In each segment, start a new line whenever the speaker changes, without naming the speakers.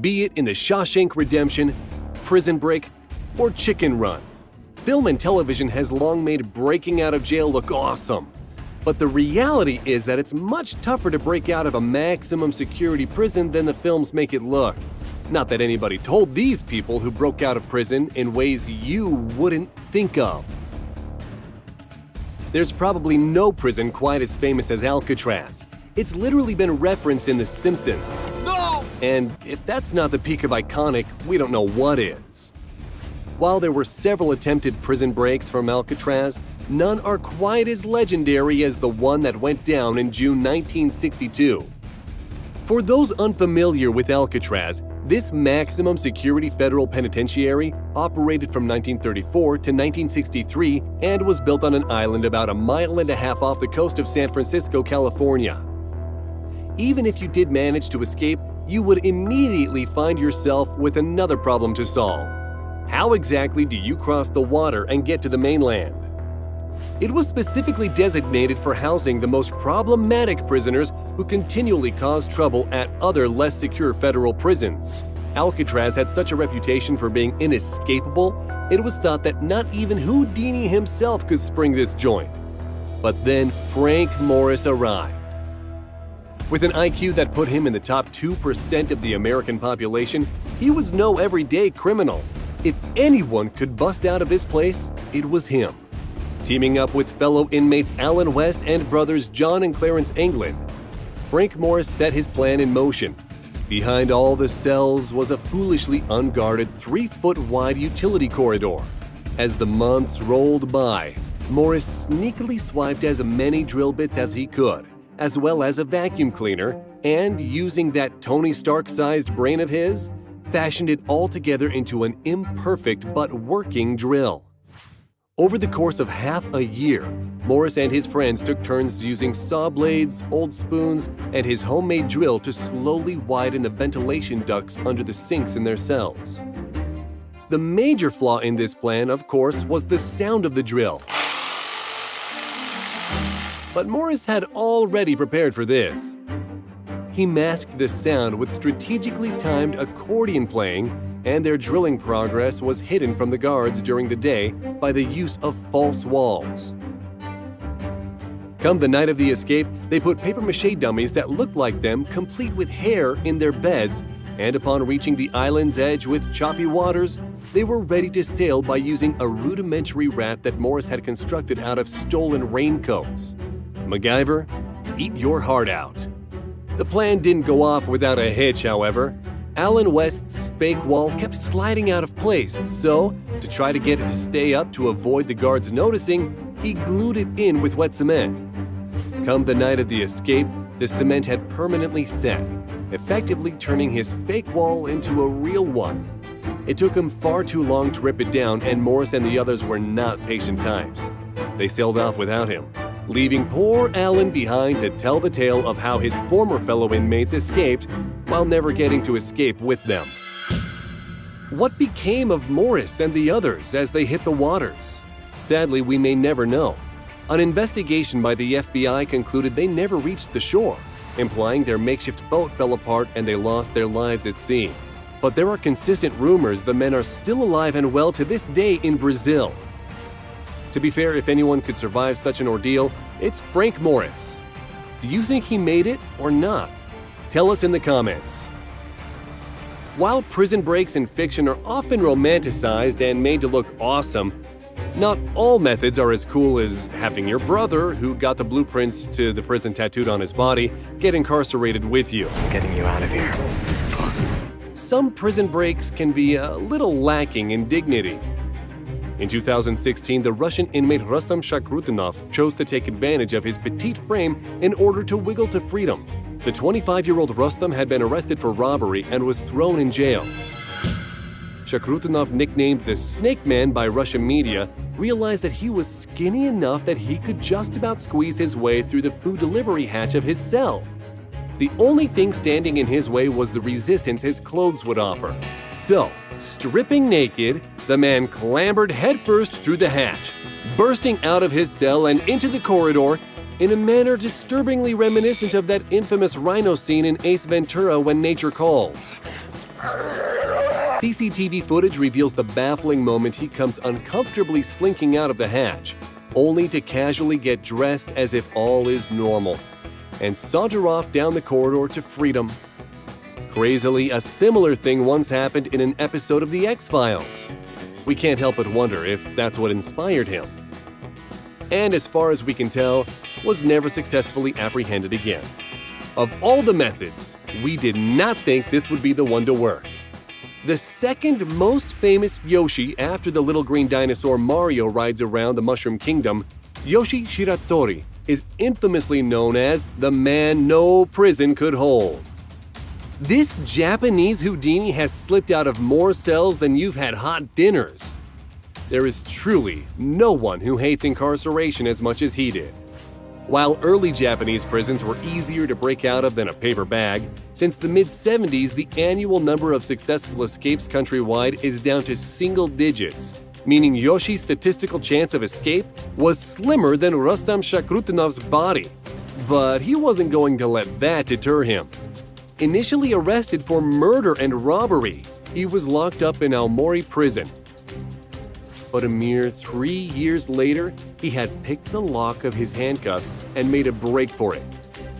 Be it in The Shawshank Redemption, Prison Break, or Chicken Run, film and television has long made breaking out of jail look awesome. But the reality is that it's much tougher to break out of a maximum security prison than the films make it look. Not that anybody told these people who broke out of prison in ways you wouldn't think of. There's probably no prison quite as famous as Alcatraz. It's literally been referenced in The Simpsons.
No!
And if that's not the peak of iconic, we don't know what is. While there were several attempted prison breaks from Alcatraz, none are quite as legendary as the one that went down in June 1962. For those unfamiliar with Alcatraz, this maximum security federal penitentiary operated from 1934 to 1963 and was built on an island about 1.5 miles off the coast of San Francisco, California. Even if you did manage to escape, you would immediately find yourself with another problem to solve. How exactly do you cross the water and get to the mainland? It was specifically designated for housing the most problematic prisoners who continually caused trouble at other less secure federal prisons. Alcatraz had such a reputation for being inescapable, it was thought that not even Houdini himself could spring this joint. But then Frank Morris arrived. With an IQ that put him in the top 2% of the American population, he was no everyday criminal. If anyone could bust out of this place, it was him. Teaming up with fellow inmates Alan West and brothers John and Clarence Englund, Frank Morris set his plan in motion. Behind all the cells was a foolishly unguarded 3-foot-wide utility corridor. As the months rolled by, Morris sneakily swiped as many drill bits as he could, as well as a vacuum cleaner, and using that Tony Stark-sized brain of his, fashioned it all together into an imperfect but working drill. Over the course of half a year, Morris and his friends took turns using saw blades, old spoons, and his homemade drill to slowly widen the ventilation ducts under the sinks in their cells. The major flaw in this plan, of course, was the sound of the drill. But Morris had already prepared for this. He masked the sound with strategically timed accordion playing, and their drilling progress was hidden from the guards during the day by the use of false walls. Come the night of the escape, they put papier-mâché dummies that looked like them, complete with hair, in their beds, and upon reaching the island's edge with choppy waters, they were ready to sail by using a rudimentary raft that Morris had constructed out of stolen raincoats. MacGyver, eat your heart out. The plan didn't go off without a hitch, however. Alan West's fake wall kept sliding out of place, so, to try to get it to stay up to avoid the guards noticing, he glued it in with wet cement. Come the night of the escape, the cement had permanently set, effectively turning his fake wall into a real one. It took him far too long to rip it down, and Morris and the others were not patient types. They sailed off without him, leaving poor Alan behind to tell the tale of how his former fellow inmates escaped while never getting to escape with them. What became of Morris and the others as they hit the waters? Sadly, we may never know. An investigation by the FBI concluded they never reached the shore, implying their makeshift boat fell apart and they lost their lives at sea. But there are consistent rumors the men are still alive and well to this day in Brazil. To be fair, if anyone could survive such an ordeal, it's Frank Morris. Do you think he made it or not? Tell us in the comments. While prison breaks in fiction are often romanticized and made to look awesome, not all methods are as cool as having your brother, who got the blueprints to the prison tattooed on his body, get incarcerated with you.
I'm getting you out of here. It's impossible.
Some prison breaks can be a little lacking in dignity. In 2016, the Russian inmate Rustam Shakrutinov chose to take advantage of his petite frame in order to wiggle to freedom. The 25-year-old Rustam had been arrested for robbery and was thrown in jail. Shakrutinov, nicknamed the Snake Man by Russian media, realized that he was skinny enough that he could just about squeeze his way through the food delivery hatch of his cell. The only thing standing in his way was the resistance his clothes would offer. So, stripping naked, the man clambered headfirst through the hatch, bursting out of his cell and into the corridor in a manner disturbingly reminiscent of that infamous rhino scene in Ace Ventura: When Nature Calls. CCTV footage reveals the baffling moment he comes uncomfortably slinking out of the hatch, only to casually get dressed as if all is normal, and saunter off down the corridor to freedom. Crazily, a similar thing once happened in an episode of The X-Files. We can't help but wonder if that's what inspired him. And as far as we can tell, was never successfully apprehended again. Of all the methods, we did not think this would be the one to work. The second most famous Yoshi after the little green dinosaur Mario rides around the Mushroom Kingdom, Yoshi Shiratori is infamously known as the man no prison could hold. This Japanese Houdini has slipped out of more cells than you've had hot dinners. There is truly no one who hates incarceration as much as he did. While early Japanese prisons were easier to break out of than a paper bag, since the mid-70s the annual number of successful escapes countrywide is down to single digits, meaning Yoshi's statistical chance of escape was slimmer than Rustam Shakrutinov's body. But he wasn't going to let that deter him. Initially arrested for murder and robbery, he was locked up in Aomori prison. But a mere 3 years later, he had picked the lock of his handcuffs and made a break for it.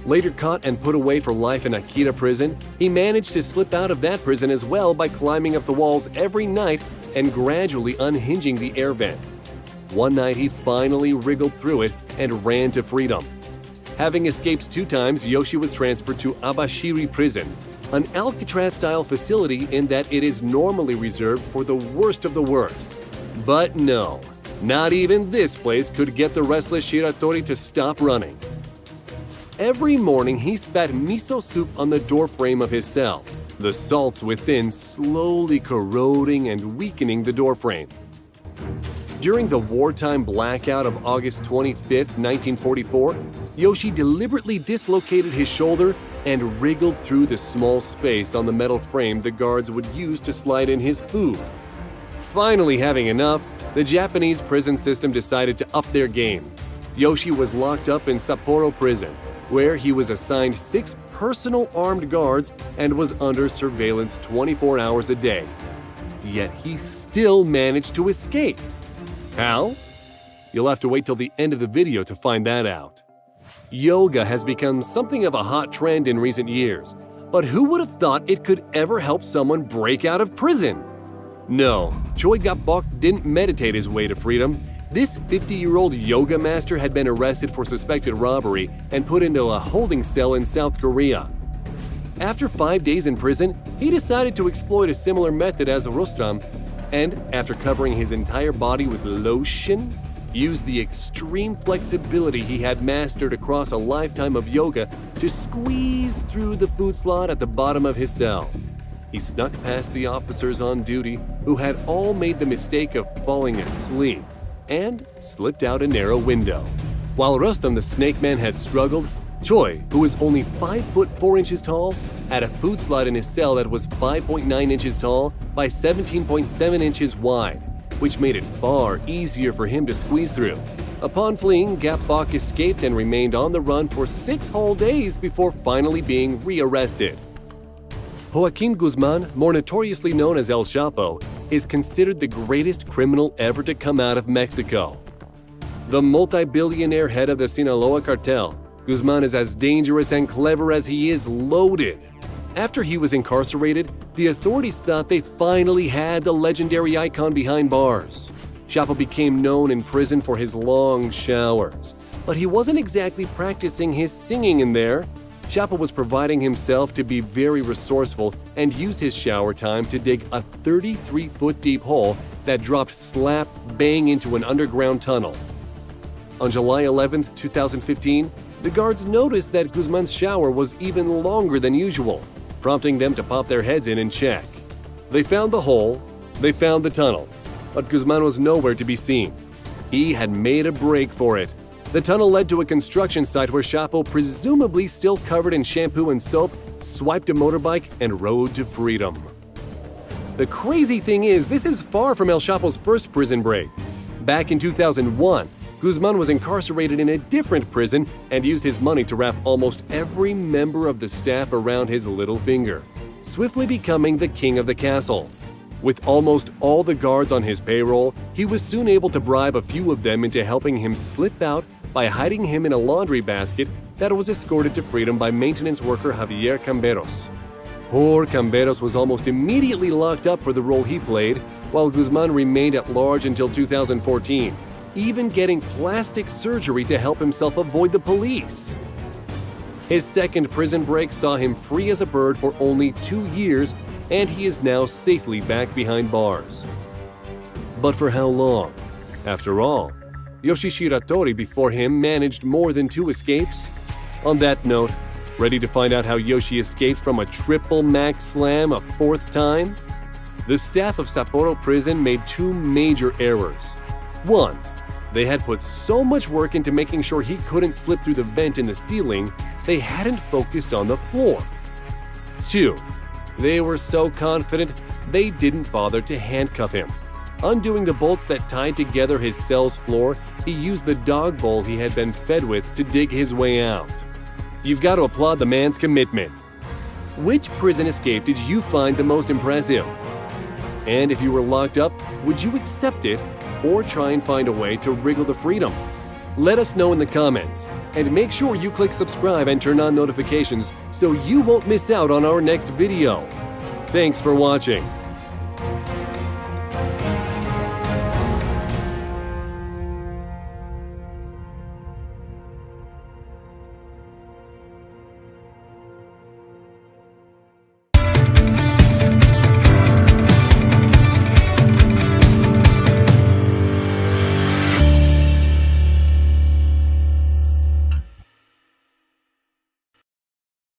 Later caught and put away for life in Akita prison, he managed to slip out of that prison as well by climbing up the walls every night and gradually unhinging the air vent. One night he finally wriggled through it and ran to freedom. Having escaped 2 times, Yoshi was transferred to Abashiri prison, an Alcatraz-style facility in that it is normally reserved for the worst of the worst. But no, not even this place could get the restless Shiratori to stop running. Every morning he spat miso soup on the doorframe of his cell, the salts within slowly corroding and weakening the doorframe. During the wartime blackout of August 25, 1944, Yoshi deliberately dislocated his shoulder and wriggled through the small space on the metal frame the guards would use to slide in his food. Finally having enough, the Japanese prison system decided to up their game. Yoshi was locked up in Sapporo prison, where he was assigned 6 personal armed guards and was under surveillance 24 hours a day. Yet he still managed to escape. How? You'll have to wait till the end of the video to find that out. Yoga has become something of a hot trend in recent years, but who would have thought it could ever help someone break out of prison? No, Choi Gap-bok didn't meditate his way to freedom. This 50-year-old yoga master had been arrested for suspected robbery and put into a holding cell in South Korea. After 5 days in prison, he decided to exploit a similar method as Rustam, and after covering his entire body with lotion, used the extreme flexibility he had mastered across a lifetime of yoga to squeeze through the food slot at the bottom of his cell. He snuck past the officers on duty, who had all made the mistake of falling asleep, and slipped out a narrow window. While Rustam the Snake Man had struggled, Choi, who was only 5 foot 4 inches tall, had a food slot in his cell that was 5.9 inches tall by 17.7 inches wide, which made it far easier for him to squeeze through. Upon fleeing, Gap-bok escaped and remained on the run for 6 whole days before finally being rearrested. Joaquin Guzman, more notoriously known as El Chapo, is considered the greatest criminal ever to come out of Mexico. The multi-billionaire head of the Sinaloa cartel, Guzman is as dangerous and clever as he is loaded. After he was incarcerated, the authorities thought they finally had the legendary icon behind bars. Chapo became known in prison for his long showers, but he wasn't exactly practicing his singing in there. Chapo was providing himself to be very resourceful and used his shower time to dig a 33-foot deep hole that dropped slap bang into an underground tunnel. On July 11, 2015, the guards noticed that Guzman's shower was even longer than usual, prompting them to pop their heads in and check. They found the hole, they found the tunnel, but Guzman was nowhere to be seen. He had made a break for it. The tunnel led to a construction site where Chapo, presumably still covered in shampoo and soap, swiped a motorbike and rode to freedom. The crazy thing is, this is far from El Chapo's first prison break. Back in 2001, Guzman was incarcerated in a different prison and used his money to wrap almost every member of the staff around his little finger. swiftly becoming the king of the castle. With almost all the guards on his payroll, he was soon able to bribe a few of them into helping him slip out by hiding him in a laundry basket that was escorted to freedom by maintenance worker Javier Camberos. Poor Camberos was almost immediately locked up for the role he played, while Guzman remained at large until 2014, even getting plastic surgery to help himself avoid the police. His second prison break saw him free as a bird for only 2 years, and he is now safely back behind bars. But for how long? After all, Yoshi Shiratori before him managed more than 2 escapes. On that note, ready to find out how Yoshi escaped from a triple max slam a 4th time? The staff of Sapporo prison made 2 major errors. 1. They had put so much work into making sure he couldn't slip through the vent in the ceiling, they hadn't focused on the floor. 2. They were so confident they didn't bother to handcuff him. Undoing the bolts that tied together his cell's floor, he used the dog bowl he had been fed with to dig his way out. You've got to applaud the man's commitment. Which prison escape did you find the most impressive? And if you were locked up, would you accept it or try and find a way to wriggle to freedom? Let us know in the comments, and make sure you click subscribe and turn on notifications so you won't miss out on our next video. Thanks for watching.